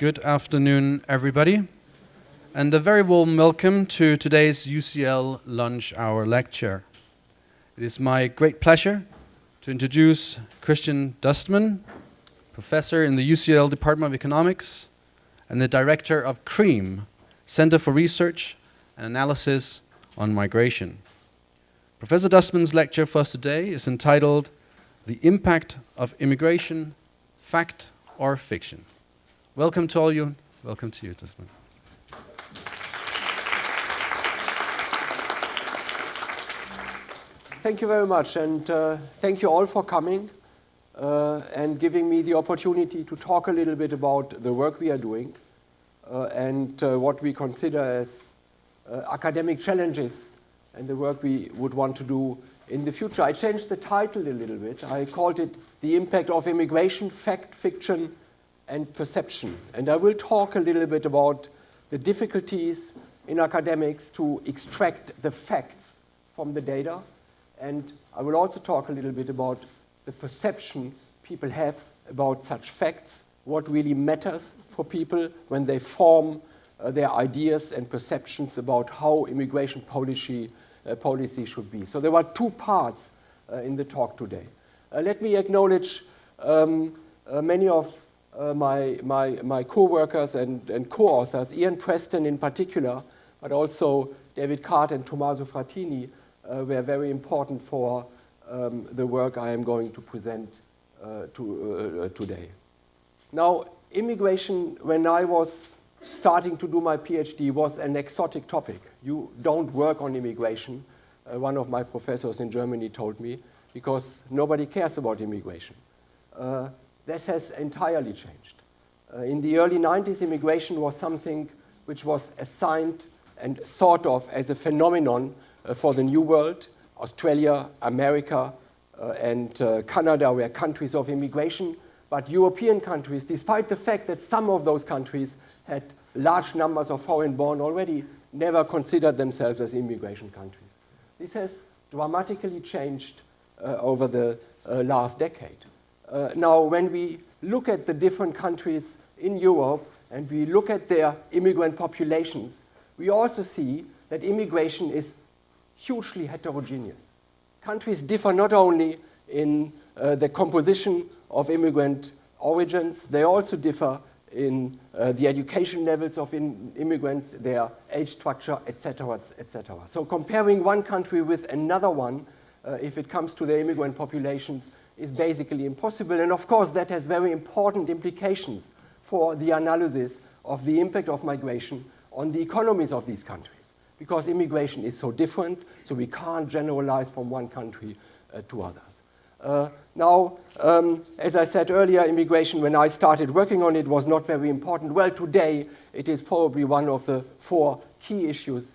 Good afternoon, everybody, and a very warm welcome to today's UCL Lunch Hour lecture. It is my great pleasure to introduce Prof Dustmann, professor in the UCL Department of Economics and the director of CREAM, Center for Research and Analysis on Migration. Professor Dustmann's lecture for us today is entitled The Impact of Immigration, Fact or Fiction. Welcome to all you. Welcome to you, Dustmann. Thank you very much, and thank you all for coming and giving me the opportunity to talk a little bit about the work we are doing and what we consider as academic challenges and the work we would want to do in the future. I changed the title a little bit. I called it The Impact of Immigration, Fact, Fiction, and Perception. And I will talk a little bit about the difficulties in academics to extract the facts from the data. And I will also talk a little bit about the perception people have about such facts, what really matters for people when they form their ideas and perceptions about how immigration policy should be. So there are two parts in the talk today. Let me acknowledge many of my co-workers and co-authors, Ian Preston in particular, but also David Cart and Tommaso Frattini were very important for the work I am going to present today. Now, immigration, when I was starting to do my PhD, was an exotic topic. You don't work on immigration, one of my professors in Germany told me, because nobody cares about immigration. That has entirely changed. In the early 90s, immigration was something which was assigned and thought of as a phenomenon for the New World. Australia, America, and Canada were countries of immigration, but European countries, despite the fact that some of those countries had large numbers of foreign-born already, never considered themselves as immigration countries. This has dramatically changed over the last decade. Now, when we look at the different countries in Europe and we look at their immigrant populations, we also see that immigration is hugely heterogeneous. Countries differ not only in the composition of immigrant origins, they also differ in the education levels of immigrants, their age structure, etc., etc. So comparing one country with another one, if it comes to their immigrant populations, is basically impossible. And of course, that has very important implications for the analysis of the impact of migration on the economies of these countries, because immigration is so different, so we can't generalize from one country to others. Now, as I said earlier, immigration, when I started working on it, was not very important. Well, today, it is probably one of the four key issues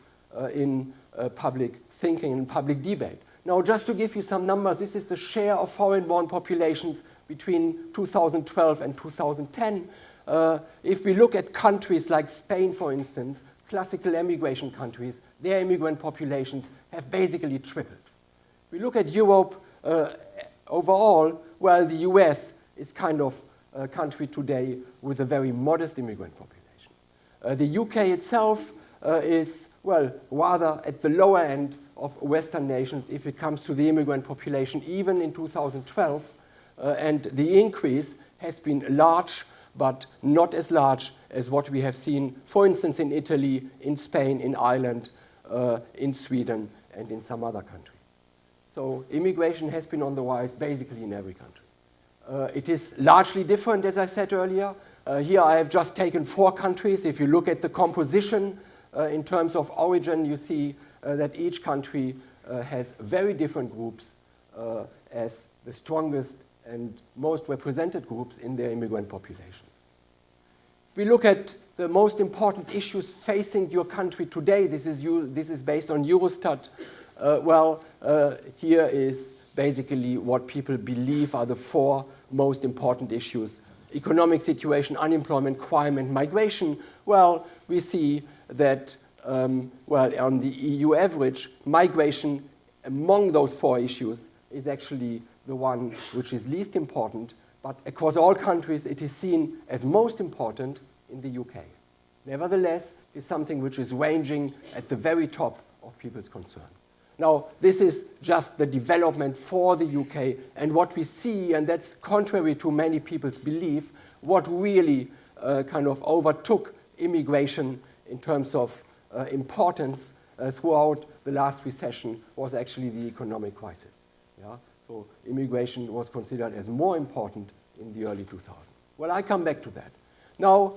in public thinking and public debate. Now, just to give you some numbers, this is the share of foreign-born populations between 2012 and 2010. If we look at countries like Spain, for instance, classical emigration countries, their immigrant populations have basically tripled. If we look at Europe overall, well, the US is kind of a country today with a very modest immigrant population. The UK itself is, well, rather at the lower end of Western nations if it comes to the immigrant population, even in 2012. And the increase has been large, but not as large as what we have seen, for instance, in Italy, in Spain, in Ireland, in Sweden, and in some other countries. So immigration has been on the rise basically in every country. It is largely different, as I said earlier. Here I have just taken 4 countries. If you look at the composition in terms of origin, you see that each country has very different groups as the strongest and most represented groups in their immigrant populations. If we look at the most important issues facing your country today, this is based on Eurostat. Here is basically what people believe are the 4 most important issues: economic situation, unemployment, crime, and migration. Well, we see that on the EU average, migration among those 4 issues is actually the one which is least important, but across all countries it is seen as most important in the UK. Nevertheless, it's something which is ranging at the very top of people's concern. Now, this is just the development for the UK, and what we see, and that's contrary to many people's belief, what really kind of overtook immigration in terms of importance throughout the last recession was actually the economic crisis. Yeah? So immigration was considered as more important in the early 2000s. Well, I come back to that. Now,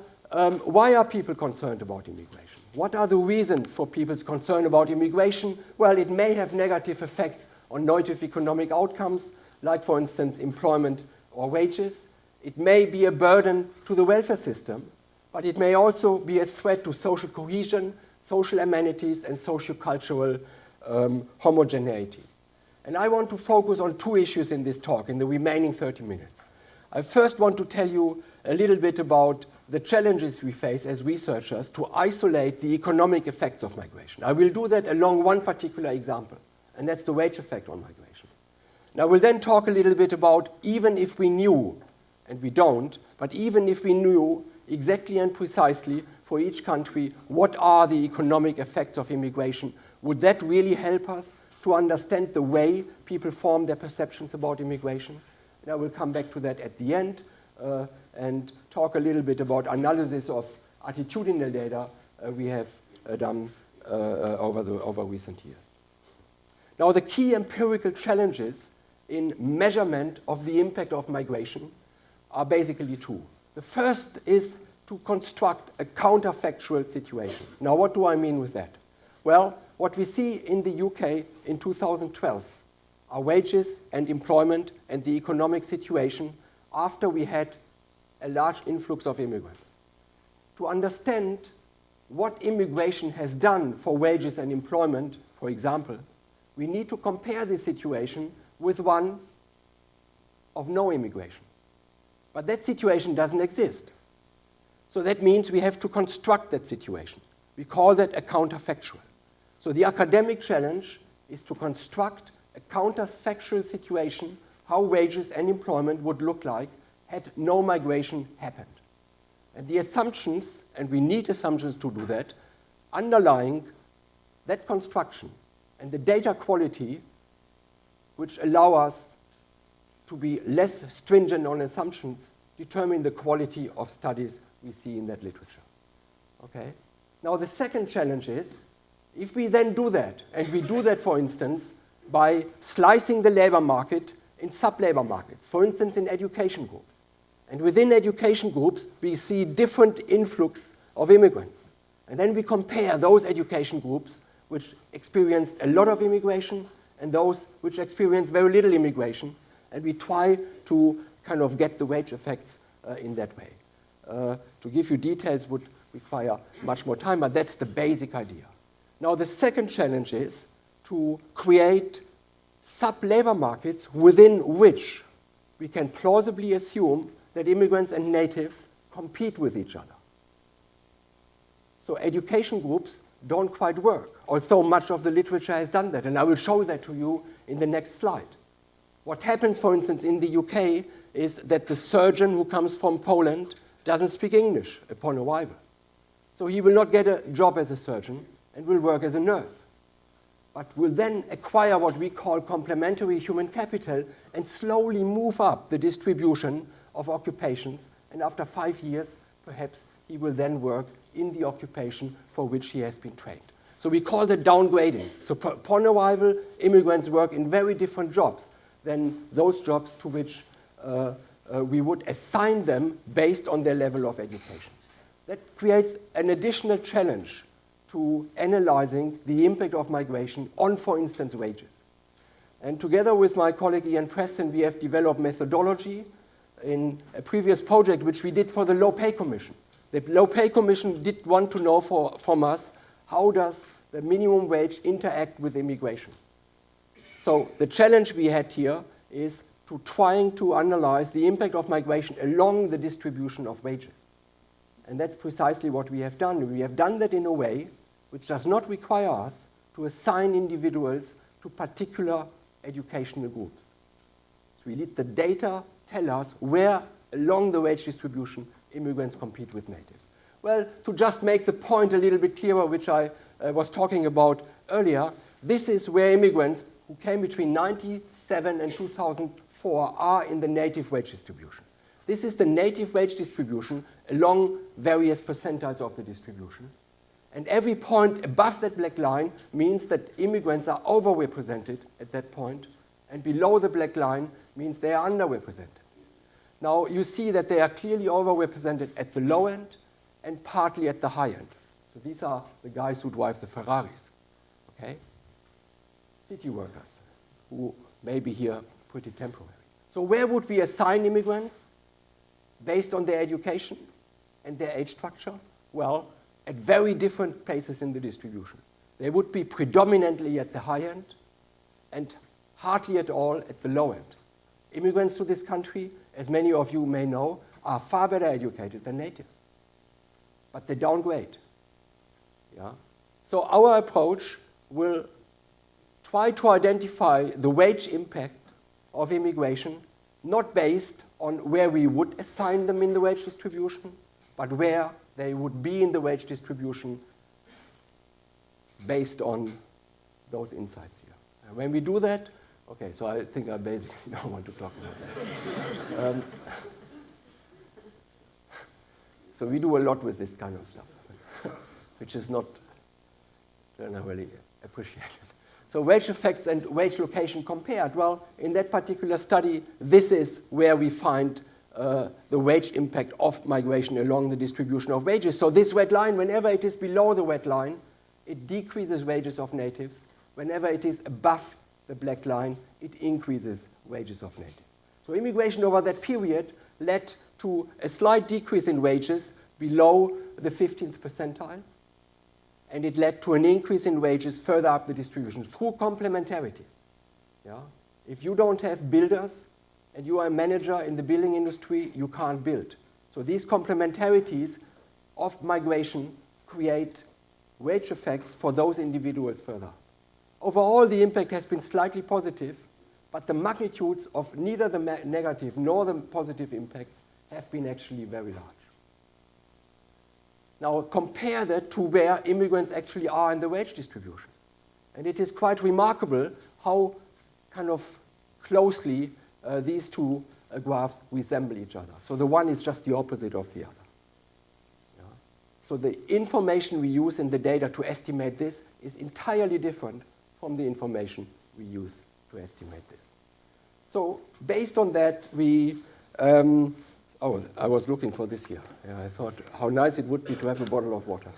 why are people concerned about immigration? What are the reasons for people's concern about immigration? Well, it may have negative effects on native economic outcomes, like, for instance, employment or wages. It may be a burden to the welfare system, but it may also be a threat to social cohesion, social amenities, and socio-cultural homogeneity. And I want to focus on two issues in this talk in the remaining 30 minutes. I first want to tell you a little bit about the challenges we face as researchers to isolate the economic effects of migration. I will do that along one particular example, and that's the wage effect on migration. And I will then talk a little bit about, even if we knew, and we don't, but even if we knew exactly and precisely for each country what are the economic effects of immigration, would that really help us to understand the way people form their perceptions about immigration? And I will come back to that at the end and talk a little bit about analysis of attitudinal data we have done over recent years. Now, the key empirical challenges in measurement of the impact of migration are basically two. The first is to construct a counterfactual situation. Now, what do I mean with that? Well, what we see in the UK in 2012 are wages and employment and the economic situation after we had a large influx of immigrants. To understand what immigration has done for wages and employment, for example, we need to compare this situation with one of no immigration. But that situation doesn't exist. So that means we have to construct that situation. We call that a counterfactual. So the academic challenge is to construct a counterfactual situation, how wages and employment would look like had no migration happened. And the assumptions, and we need assumptions to do that, underlying that construction and the data quality which allow us to be less stringent on assumptions determine the quality of studies we see in that literature. Okay? Now, the second challenge is, if we then do that, and we do that, for instance, by slicing the labor market in sub-labor markets, for instance, in education groups. And within education groups, we see different influx of immigrants. And then we compare those education groups which experienced a lot of immigration and those which experienced very little immigration. And we try to kind of get the wage effects in that way. To give you details would require much more time, but that's the basic idea. Now, the second challenge is to create sub-labor markets within which we can plausibly assume that immigrants and natives compete with each other. So education groups don't quite work, although much of the literature has done that, and I will show that to you in the next slide. What happens, for instance, in the UK is that the surgeon who comes from Poland doesn't speak English upon arrival. So he will not get a job as a surgeon and will work as a nurse, but will then acquire what we call complementary human capital and slowly move up the distribution of occupations, and after 5 years, perhaps he will then work in the occupation for which he has been trained. So we call that downgrading. So upon arrival, immigrants work in very different jobs than those jobs to which we would assign them based on their level of education. That creates an additional challenge to analyzing the impact of migration on, for instance, wages. And together with my colleague Ian Preston, we have developed methodology in a previous project which we did for the Low Pay Commission. The Low Pay Commission did want to know from us, how does the minimum wage interact with immigration? So the challenge we had here is to trying to analyze the impact of migration along the distribution of wages. And that's precisely what we have done. We have done that in a way which does not require us to assign individuals to particular educational groups. So we let the data tell us where along the wage distribution immigrants compete with natives. Well, to just make the point a little bit clearer, which I was talking about earlier, this is where immigrants who came between 1997 and 2004 are in the native wage distribution. This is the native wage distribution along various percentiles of the distribution. And every point above that black line means that immigrants are overrepresented at that point, and below the black line means they are underrepresented. Now, you see that they are clearly overrepresented at the low end and partly at the high end. So these are the guys who drive the Ferraris, okay? City workers who may be here pretty temporary. So where would we assign immigrants based on their education and their age structure? Well, at very different places in the distribution. They would be predominantly at the high end and hardly at all at the low end. Immigrants to this country, as many of you may know, are far better educated than natives. But they downgrade. Yeah? So our approach will try to identify the wage impact of immigration, not based on where we would assign them in the wage distribution, but where they would be in the wage distribution based on those insights here. And when we do that, okay, so I think I basically don't want to talk about that. So we do a lot with this kind of stuff, which is not generally appreciated. So wage effects and wage location compared. Well, in that particular study, this is where we find the wage impact of migration along the distribution of wages. So this red line, whenever it is below the red line, it decreases wages of natives. Whenever it is above the black line, it increases wages of natives. So immigration over that period led to a slight decrease in wages below the 15th percentile, and it led to an increase in wages further up the distribution through complementarities. Yeah? If you don't have builders and you are a manager in the building industry, you can't build. So these complementarities of migration create wage effects for those individuals further up. Overall, the impact has been slightly positive, but the magnitudes of neither the negative nor the positive impacts have been actually very large. Now, compare that to where immigrants actually are in the wage distribution. And it is quite remarkable how kind of closely these two graphs resemble each other. So the one is just the opposite of the other. Yeah? So the information we use in the data to estimate this is entirely different from the information we use to estimate this. So based on that, we oh, I was looking for this here. Yeah, I thought how nice it would be to have a bottle of water.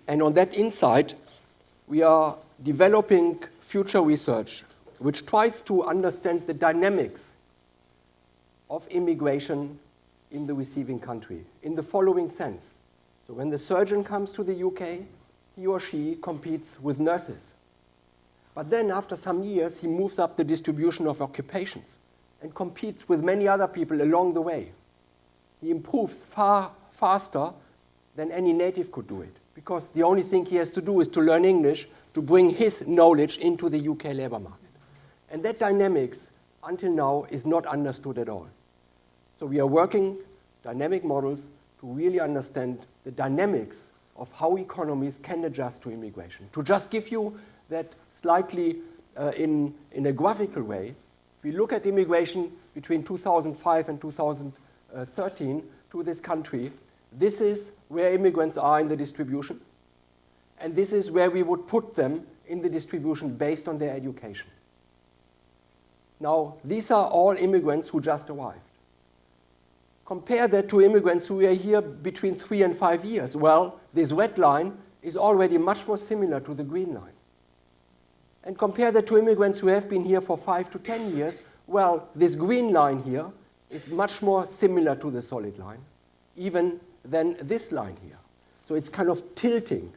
And on that insight, we are developing future research which tries to understand the dynamics of immigration in the receiving country in the following sense. So when the surgeon comes to the UK, he or she competes with nurses. But then after some years, he moves up the distribution of occupations and competes with many other people along the way. He improves far faster than any native could do it, because the only thing he has to do is to learn English to bring his knowledge into the UK labor market. And that dynamics, until now, is not understood at all. So we are working dynamic models to really understand the dynamics of how economies can adjust to immigration. To just give you that slightly in a graphical way, if we look at immigration between 2005 and 2013 to this country, this is where immigrants are in the distribution, and this is where we would put them in the distribution based on their education. Now, these are all immigrants who just arrived. Compare that to immigrants who are here between 3 and 5 years. Well, this red line is already much more similar to the green line. And compare that to immigrants who have been here for 5 to 10 years. Well, this green line here is much more similar to the solid line, even than this line here. So it's kind of tilting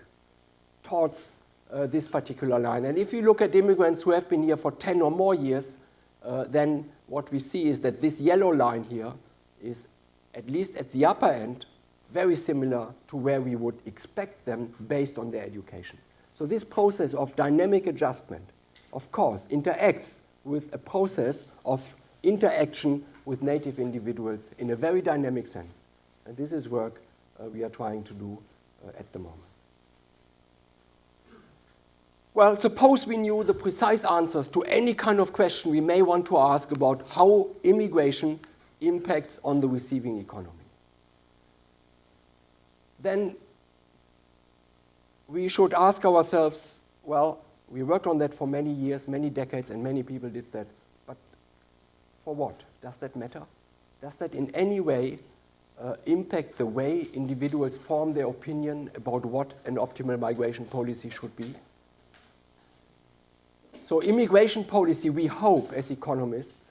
towards this particular line. And if you look at immigrants who have been here for 10 or more years, then what we see is that this yellow line here is, at least at the upper end, very similar to where we would expect them based on their education. So this process of dynamic adjustment, of course, interacts with a process of interaction with native individuals in a very dynamic sense. And this is work we are trying to do at the moment. Well, suppose we knew the precise answers to any kind of question we may want to ask about how immigration impacts on the receiving economy. Then we should ask ourselves, well, we worked on that for many years, many decades, and many people did that, but for what? Does that matter? Does that in any way impact the way individuals form their opinion about what an optimal migration policy should be? So immigration policy, we hope as economists,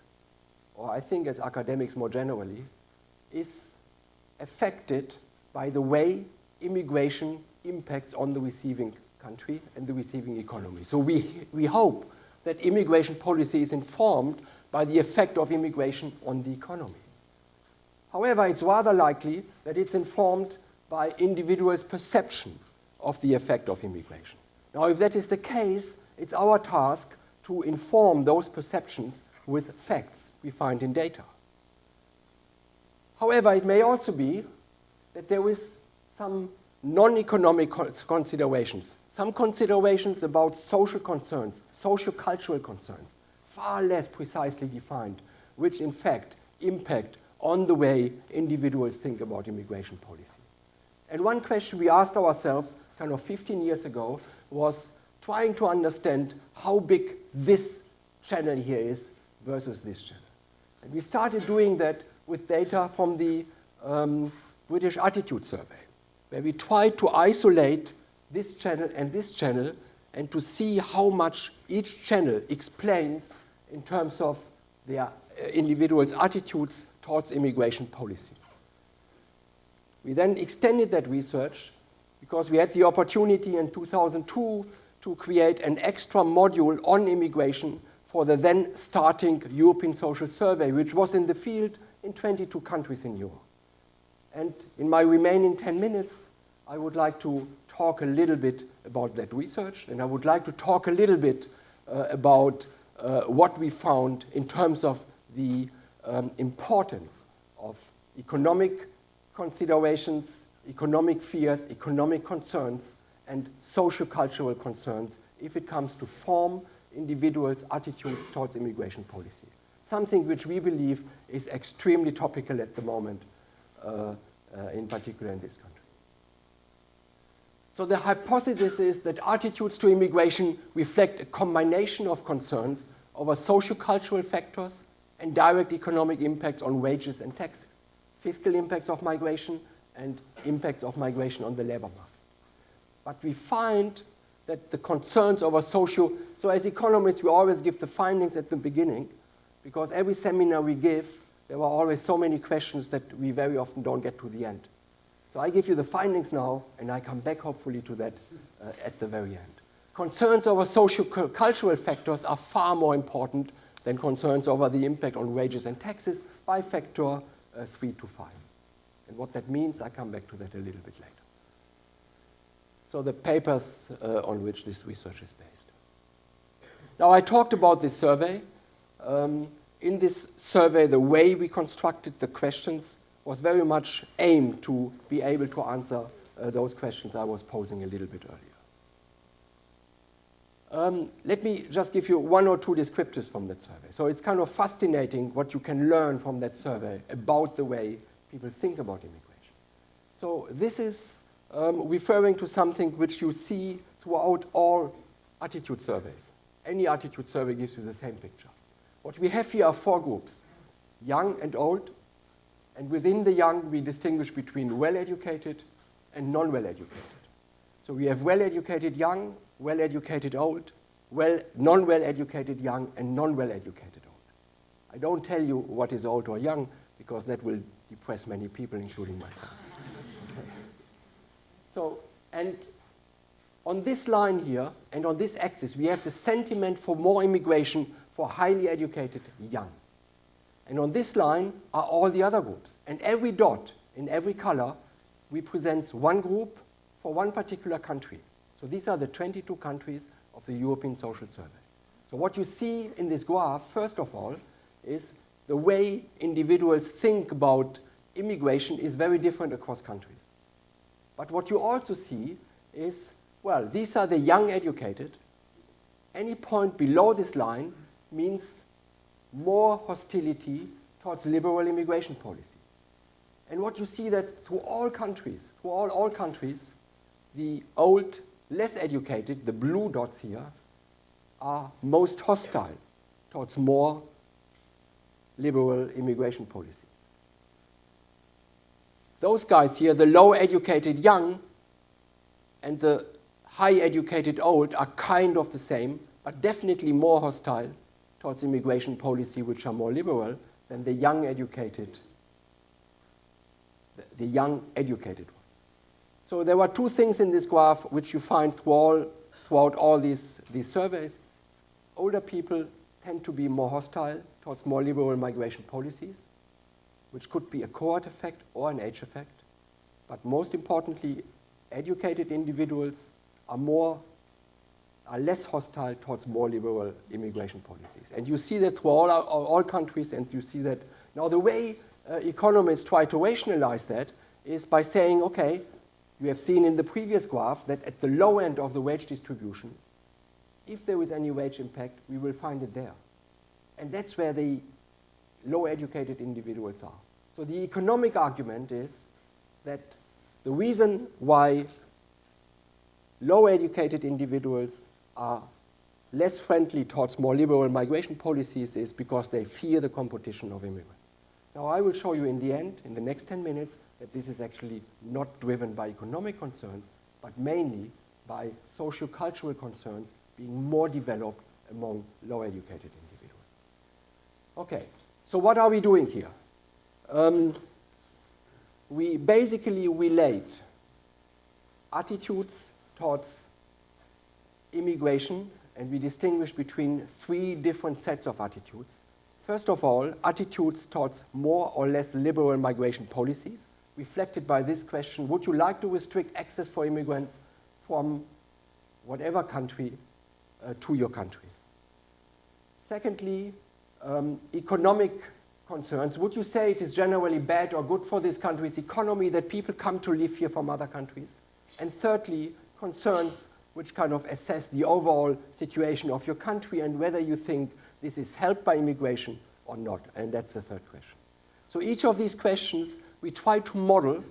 or I think as academics more generally, is affected by the way immigration impacts on the receiving country and the receiving economy. So we hope that immigration policy is informed by the effect of immigration on the economy. However, it's rather likely that it's informed by individuals' perception of the effect of immigration. Now, if that is the case, it's our task to inform those perceptions with facts we find in data. However, it may also be that there is some non-economic considerations, some considerations about social concerns, socio-cultural concerns, far less precisely defined, which in fact impact on the way individuals think about immigration policy. And one question we asked ourselves kind of 15 years ago was trying to understand how big this channel here is versus this channel. And we started doing that with data from the British Attitude Survey, where we tried to isolate this channel and to see how much each channel explains in terms of their individuals' attitudes towards immigration policy. We then extended that research because we had the opportunity in 2002 to create an extra module on immigration for the then starting European Social Survey, which was in the field in 22 countries in Europe. And in my remaining 10 minutes, I would like to talk a little bit about that research, and I would like to talk a little bit about what we found in terms of the importance of economic considerations, economic fears, economic concerns, and socio-cultural concerns if it comes to form individuals' attitudes towards immigration policy. Something which we believe is extremely topical at the moment, in particular in this country. So the hypothesis is that attitudes to immigration reflect a combination of concerns over socio-cultural factors and direct economic impacts on wages and taxes, fiscal impacts of migration and impacts of migration on the labor market. But we find that the concerns over so as economists, we always give the findings at the beginning, because every seminar we give, there were always so many questions that we very often don't get to the end. So I give you the findings now, and I come back hopefully to that at the very end. Concerns over socio-cultural factors are far more important than concerns over the impact on wages and taxes by factor 3 to 5. And what that means, I come back to that a little bit later. So the papers on which this research is based. Now, I talked about this survey. In this survey, the way we constructed the questions was very much aimed to be able to answer those questions I was posing a little bit earlier. Let me just give you one or two descriptors from that survey. So it's kind of fascinating what you can learn from that survey about the way people think about immigration. So this is referring to something which you see throughout all attitude surveys. Any attitude survey gives you the same picture. What we have here are 4 groups, young and old, and within the young we distinguish between well-educated and non-well-educated. So we have well-educated young, well-educated old, non-well-educated young, and non-well-educated old. I don't tell you what is old or young, because that will depress many people, including myself. Okay. So, and on this line here, and on this axis, we have the sentiment for more immigration for highly educated young. And on this line are all the other groups. And every dot in every color represents one group for one particular country. So these are the 22 countries of the European Social Survey. So what you see in this graph, first of all, is the way individuals think about immigration is very different across countries. But what you also see is, well, these are the young educated. Any point below this line means more hostility towards liberal immigration policy. And what you see that through all countries, the old, less educated, the blue dots here, are most hostile towards more liberal immigration policies. Those guys here, the low-educated young and the high-educated old, are kind of the same, but definitely more hostile towards immigration policy which are more liberal than the young educated ones. So there were two things in this graph which you find throughout all these surveys. Older people tend to be more hostile towards more liberal migration policies, which could be a cohort effect or an age effect. But most importantly, educated individuals are less hostile towards more liberal immigration policies. And you see that through all countries, and you see that now the way economists try to rationalize that is by saying, okay, you have seen in the previous graph that at the low end of the wage distribution, if there is any wage impact, we will find it there. And that's where the low-educated individuals are. So the economic argument is that the reason why low-educated individuals are less friendly towards more liberal migration policies is because they fear the competition of immigrants. Now I will show you in the end, in the next 10 minutes, that this is actually not driven by economic concerns, but mainly by socio-cultural concerns being more developed among low-educated individuals. Okay, so what are we doing here? We basically relate attitudes towards immigration, and we distinguish between three different sets of attitudes. First of all, attitudes towards more or less liberal migration policies, reflected by this question: would you like to restrict access for immigrants from whatever country to your country? Secondly, economic concerns. Would you say it is generally bad or good for this country's economy that people come to live here from other countries? And thirdly, concerns which kind of assess the overall situation of your country and whether you think this is helped by immigration or not. And that's the third question. So each of these questions we try to model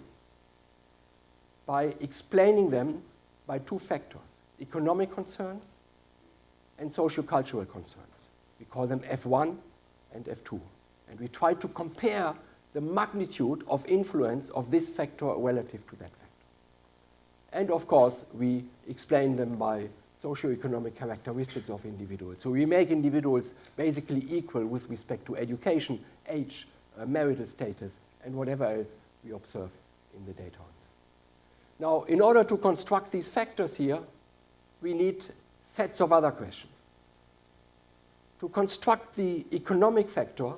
by explaining them by two factors: economic concerns and socio-cultural concerns. We call them F1 and F2. And we try to compare the magnitude of influence of this factor relative to that factor. And of course, we explain them by socio-economic characteristics of individuals. So we make individuals basically equal with respect to education, age, marital status, and whatever else we observe in the data. Now, in order to construct these factors here, we need sets of other questions. To construct the economic factor,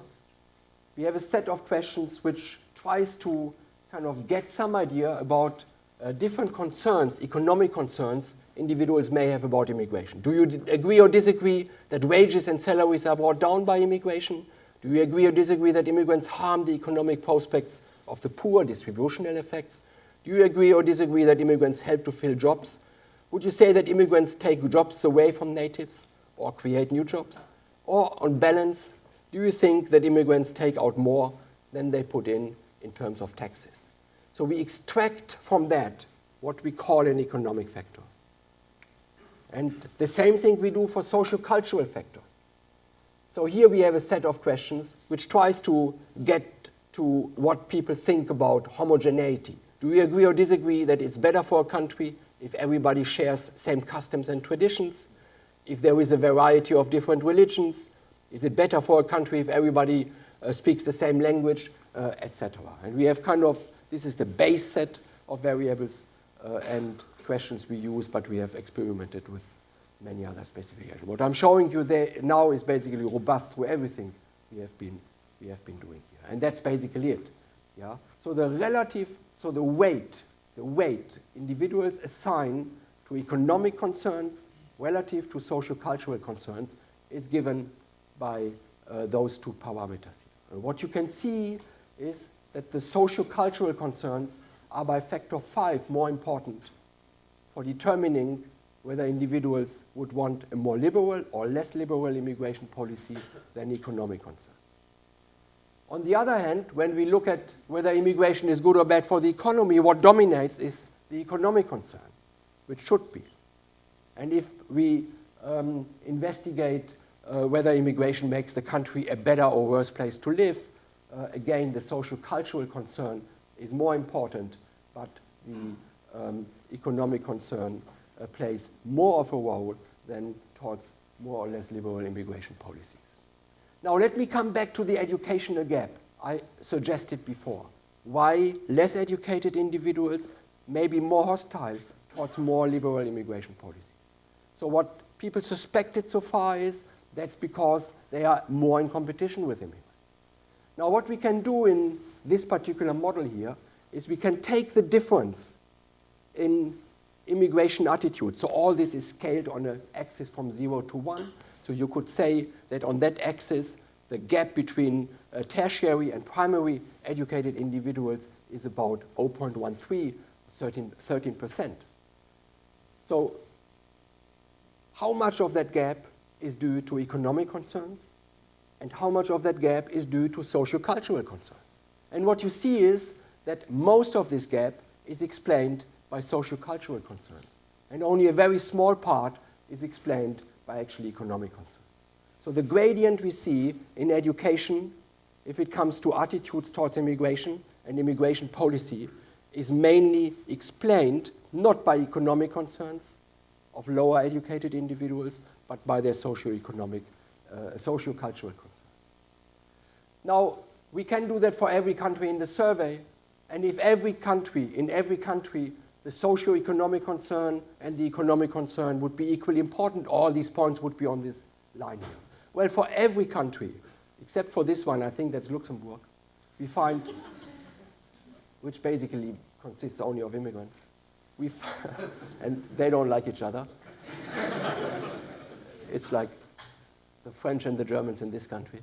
we have a set of questions which tries to kind of get some idea about different concerns, economic concerns, individuals may have about immigration. Do you agree or disagree that wages and salaries are brought down by immigration? Do you agree or disagree that immigrants harm the economic prospects of the poor, distributional effects? Do you agree or disagree that immigrants help to fill jobs? Would you say that immigrants take jobs away from natives or create new jobs? Or on balance, do you think that immigrants take out more than they put in terms of taxes? So we extract from that what we call an economic factor. And the same thing we do for socio-cultural factors. So here we have a set of questions which tries to get to what people think about homogeneity. Do we agree or disagree that it's better for a country if everybody shares same customs and traditions? If there is a variety of different religions? Is it better for a country if everybody speaks the same language, etc.? And we have kind of, this is the base set of variables and questions we use, but we have experimented with many other specifications. What I'm showing you there now is basically robust through everything we have been doing here. And that's basically it. Yeah? So the weight individuals assign to economic concerns relative to socio-cultural concerns is given by those two parameters here. What you can see is that the socio-cultural concerns are by factor 5 more important for determining whether individuals would want a more liberal or less liberal immigration policy than economic concerns. On the other hand, when we look at whether immigration is good or bad for the economy, what dominates is the economic concern, which should be. And if we investigate whether immigration makes the country a better or worse place to live, again, the social-cultural concern is more important, but the economic concern plays more of a role than towards more or less liberal immigration policies. Now let me come back to the educational gap I suggested before. Why less educated individuals may be more hostile towards more liberal immigration policies. So what people suspected so far is that's because they are more in competition with immigrants. Now what we can do in this particular model here is we can take the difference in immigration attitudes. So all this is scaled on an axis from 0 to 1. So you could say that on that axis, the gap between tertiary and primary educated individuals is about 0.13, 13%. So how much of that gap is due to economic concerns, and how much of that gap is due to socio-cultural concerns? And what you see is that most of this gap is explained by socio-cultural concerns, and only a very small part is explained by actually economic concerns. So the gradient we see in education, if it comes to attitudes towards immigration and immigration policy, is mainly explained not by economic concerns of lower educated individuals, but by their socio-economic, socio-cultural concerns. Now, we can do that for every country in the survey, and if in every country, the socio-economic concern and the economic concern would be equally important, all these points would be on this line here. Well, for every country, except for this one, I think that's Luxembourg, we find, which basically consists only of immigrants, and they don't like each other. It's like the French and the Germans in this country.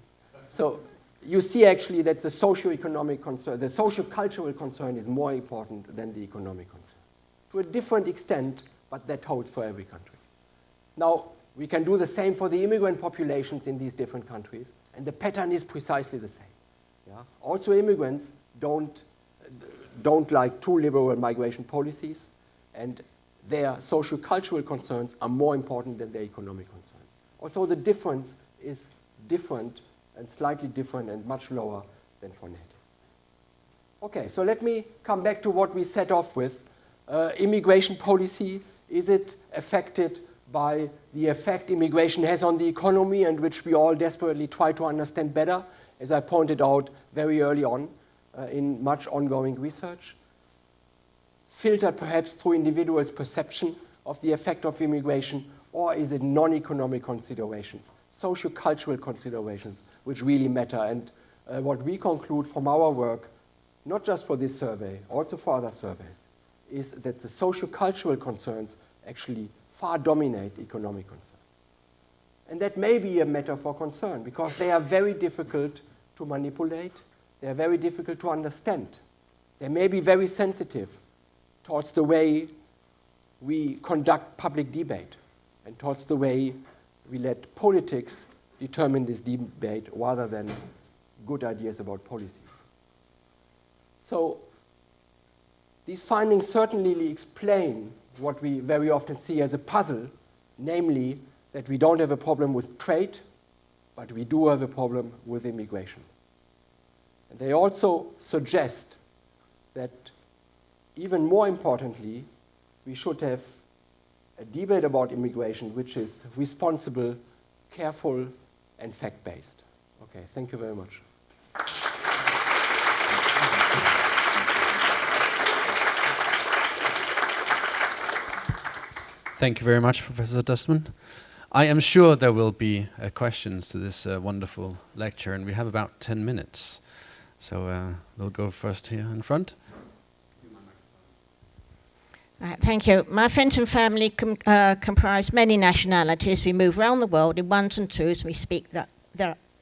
So you see actually that the socio-economic concern, the socio-cultural concern is more important than the economic concern. To a different extent, but that holds for every country. Now, we can do the same for the immigrant populations in these different countries, and the pattern is precisely the same. Yeah? Also, immigrants don't like too liberal migration policies, and their socio-cultural concerns are more important than their economic concerns. Also, the difference is different and slightly different and much lower than for natives. Okay, so let me come back to what we set off with. Immigration policy, is it affected by the effect immigration has on the economy, and which we all desperately try to understand better, as I pointed out very early on in much ongoing research? Filtered perhaps through individuals' perception of the effect of immigration, or is it non-economic considerations, socio-cultural considerations, which really matter? And what we conclude from our work, not just for this survey, also for other surveys, is that the socio-cultural concerns actually far dominate economic concerns. And that may be a matter for concern, because they are very difficult to manipulate, they are very difficult to understand. They may be very sensitive towards the way we conduct public debate and towards the way we let politics determine this debate rather than good ideas about policies. So these findings certainly explain what we very often see as a puzzle, namely that we don't have a problem with trade, but we do have a problem with immigration. And they also suggest that even more importantly, we should have a debate about immigration which is responsible, careful, and fact-based. Okay, thank you very much. Thank you very much, Professor Dustmann. I am sure there will be questions to this wonderful lecture, and we have about 10 minutes. So we'll go first here in front. Thank you. My friends and family comprise many nationalities. We move around the world in ones and twos. We speak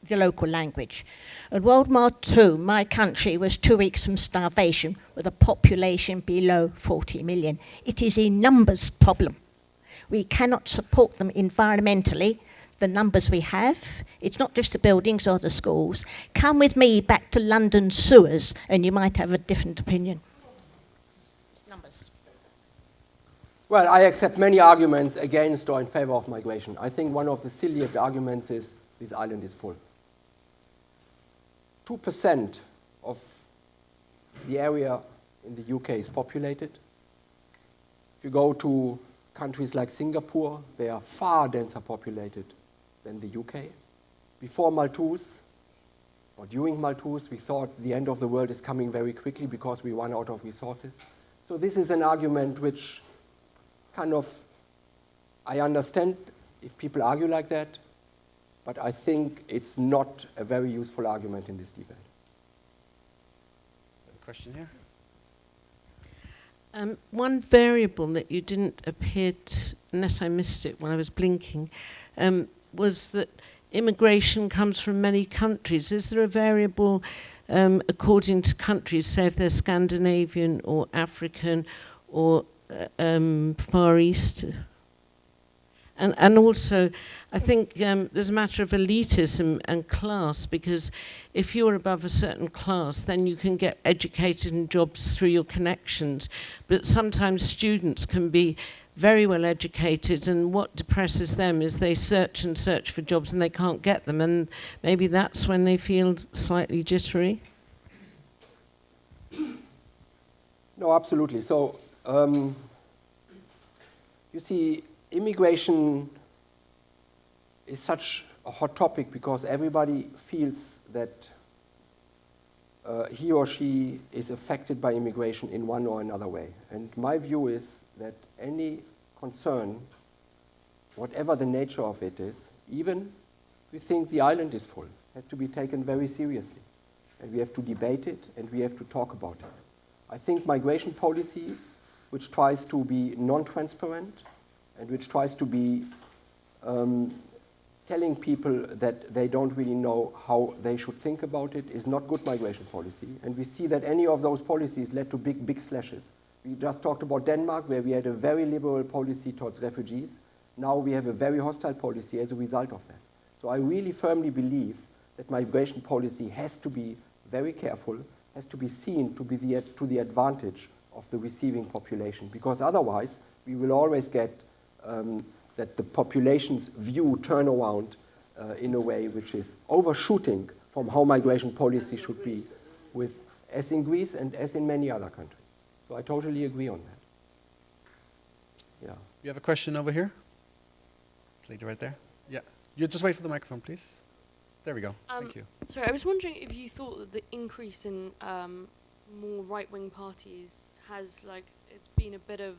the local language. At World War II, my country was 2 weeks from starvation with a population below 40 million. It is a numbers problem. We cannot support them environmentally, the numbers we have. It's not just the buildings or the schools. Come with me back to London sewers and you might have a different opinion. It's numbers. Well, I accept many arguments against or in favor of migration. I think one of the silliest arguments is this island is full. 2% of the area in the UK is populated. If you go to countries like Singapore, they are far denser populated than the UK. Before Malthus, or during Malthus, we thought the end of the world is coming very quickly because we run out of resources. So this is an argument which kind of, I understand if people argue like that, but I think it's not a very useful argument in this debate. A question here? One variable that you didn't appear to, unless I missed it when I was blinking, was that immigration comes from many countries. Is there a variable according to countries, say if they're Scandinavian or African or Far East? And also, I think there's a matter of elitism and class, because if you're above a certain class, then you can get educated in jobs through your connections. But sometimes students can be very well educated, and what depresses them is they search and search for jobs and they can't get them, and maybe that's when they feel slightly jittery. No, absolutely. So, you see, immigration is such a hot topic because everybody feels that he or she is affected by immigration in one or another way. And my view is that any concern, whatever the nature of it is, even if we think the island is full, has to be taken very seriously. And we have to debate it and we have to talk about it. I think migration policy, which tries to be non-transparent, and which tries to be telling people that they don't really know how they should think about it, is not good migration policy. And we see that any of those policies led to big slashes. We just talked about Denmark, where we had a very liberal policy towards refugees. Now we have a very hostile policy as a result of that. So I really firmly believe that migration policy has to be very careful, has to be seen to be to the advantage of the receiving population, because otherwise we will always get that the population's view turn around in a way which is overshooting from how migration policy should be, as in Greece and as in many other countries. So I totally agree on that. Yeah. You have a question over here? This lady right there. Yeah. You just wait for the microphone, please. There we go. Thank you. Sorry, I was wondering if you thought that the increase in more right-wing parties has, it's been a bit of,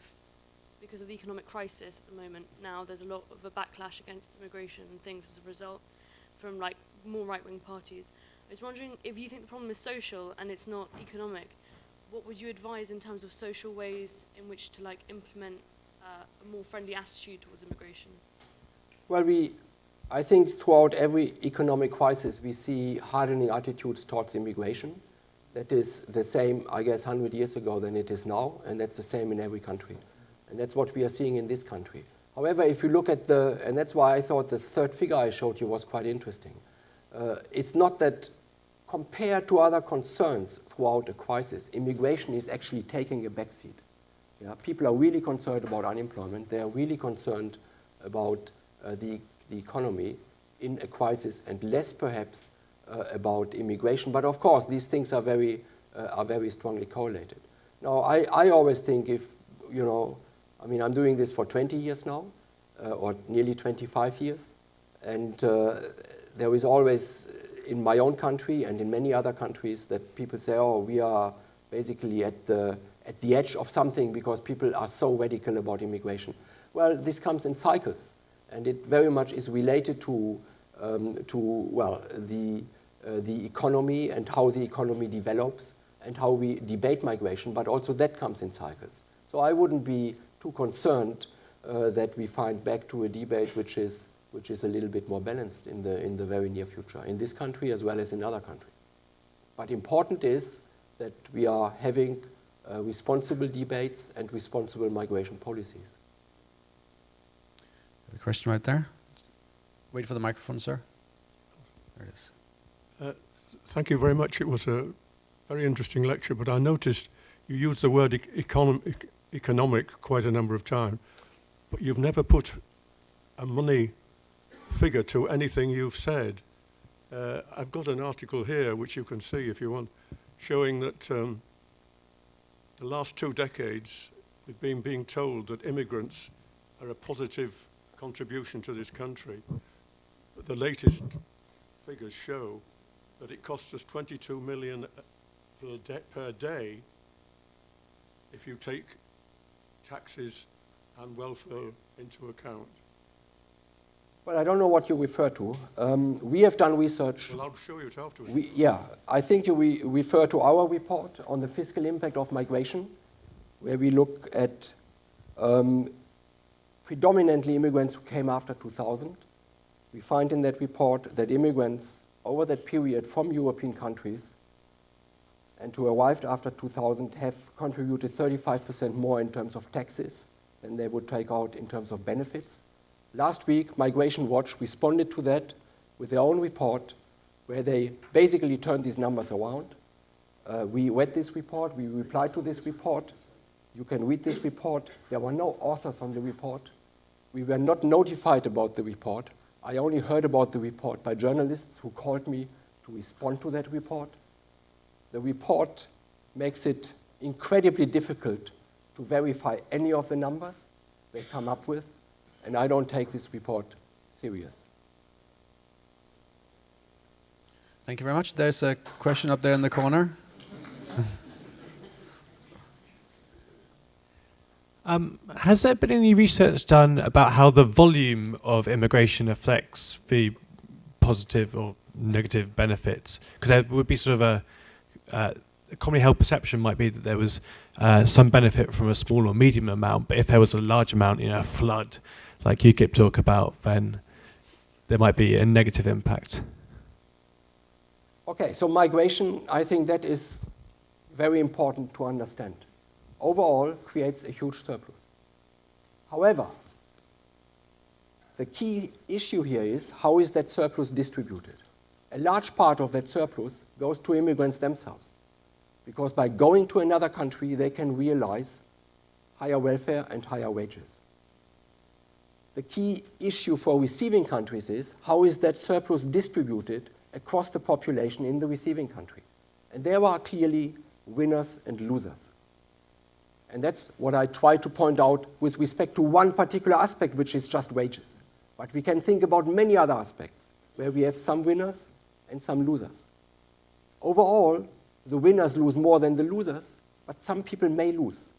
because of the economic crisis at the moment, now there's a lot of a backlash against immigration and things as a result from more right-wing parties. I was wondering if you think the problem is social and it's not economic, what would you advise in terms of social ways in which to implement a more friendly attitude towards immigration? Well, I think throughout every economic crisis we see hardening attitudes towards immigration. That is the same, I guess, 100 years ago than it is now, and that's the same in every country. And that's what we are seeing in this country. However, if you look at and that's why I thought the third figure I showed you was quite interesting. It's not that compared to other concerns throughout a crisis, immigration is actually taking a backseat. Yeah? People are really concerned about unemployment. They are really concerned about the economy in a crisis, and less perhaps about immigration. But of course, these things are very strongly correlated. Now, I always think I'm doing this for 20 years now, or nearly 25 years, and there is always, in my own country and in many other countries, that people say, oh, we are basically at the edge of something because people are so radical about immigration. Well, this comes in cycles, and it very much is related to the economy and how the economy develops and how we debate migration, but also that comes in cycles. So I wouldn't be too concerned that we find back to a debate which is which is a little bit more balanced in the very near future, in this country as well as in other countries. But important is that we are having responsible debates and responsible migration policies. A question right there. Wait for the microphone, sir. There it is. Thank you very much. It was a very interesting lecture, but I noticed you used the word economic quite a number of times, but you've never put a money figure to anything you've said. I've got an article here, which you can see if you want, showing that the last 2 decades we've been being told that immigrants are a positive contribution to this country. But the latest figures show that it costs us 22 million per day if you take taxes and welfare into account. Well, I don't know what you refer to. We have done research. Well, I'll show you it afterwards. I think you refer to our report on the fiscal impact of migration, where we look at predominantly immigrants who came after 2000. We find in that report that immigrants over that period from European countries and who arrived after 2000 have contributed 35% more in terms of taxes than they would take out in terms of benefits. Last week, Migration Watch responded to that with their own report where they basically turned these numbers around. We read this report, we replied to this report. You can read this report. There were no authors on the report. We were not notified about the report. I only heard about the report by journalists who called me to respond to that report. The report makes it incredibly difficult to verify any of the numbers they come up with, and I don't take this report serious. Thank you very much. There's a question up there in the corner. Has there been any research done about how the volume of immigration affects the positive or negative benefits? Because there would be sort of a commonly held perception might be that there was some benefit from a small or medium amount, but if there was a large amount, a flood, like UKIP talk about, then there might be a negative impact. Okay, so migration, I think that is very important to understand. Overall, creates a huge surplus. However, the key issue here is how is that surplus distributed? A large part of that surplus goes to immigrants themselves, because by going to another country, they can realize higher welfare and higher wages. The key issue for receiving countries is how is that surplus distributed across the population in the receiving country. And there are clearly winners and losers. And that's what I try to point out with respect to one particular aspect, which is just wages. But we can think about many other aspects where we have some winners and some losers. Overall, the winners lose more than the losers, but some people may lose.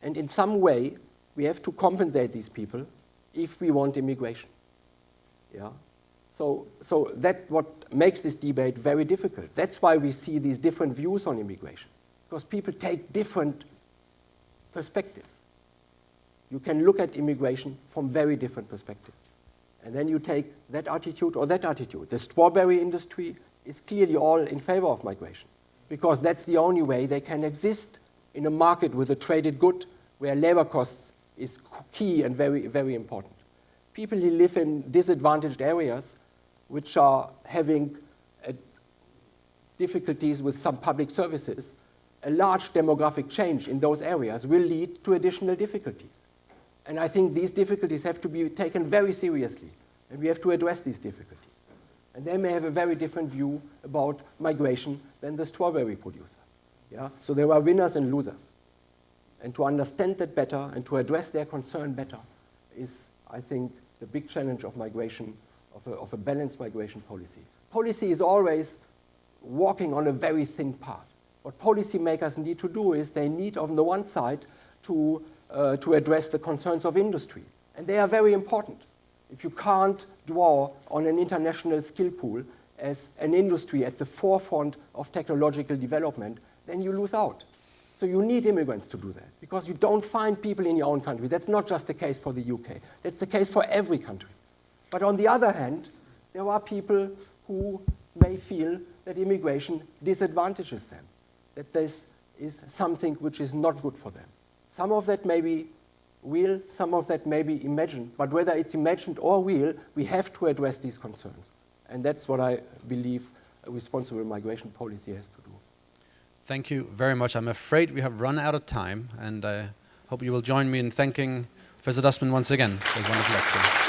And in some way, we have to compensate these people if we want immigration. Yeah? So that's what makes this debate very difficult. That's why we see these different views on immigration, because people take different perspectives. You can look at immigration from very different perspectives. And then you take that attitude or that attitude. The strawberry industry is clearly all in favor of migration, because that's the only way they can exist in a market with a traded good where labor costs is key and very, very important. People who live in disadvantaged areas which are having difficulties with some public services, a large demographic change in those areas will lead to additional difficulties. And I think these difficulties have to be taken very seriously, and we have to address these difficulties. And they may have a very different view about migration than the strawberry producers. Yeah? So there are winners and losers. And to understand that better and to address their concern better is, I think, the big challenge of migration, of a balanced migration policy. Policy is always walking on a very thin path. What policymakers need to do is they need, on the one side, to address the concerns of industry. And they are very important. If you can't draw on an international skill pool as an industry at the forefront of technological development, then you lose out. So you need immigrants to do that, because you don't find people in your own country. That's not just the case for the UK. That's the case for every country. But on the other hand, there are people who may feel that immigration disadvantages them, that this is something which is not good for them. Some of that may be real, some of that may be imagined, but whether it's imagined or real, we have to address these concerns. And that's what I believe a responsible migration policy has to do. Thank you very much. I'm afraid we have run out of time, and I hope you will join me in thanking Professor Dustmann once again for his wonderful lecture.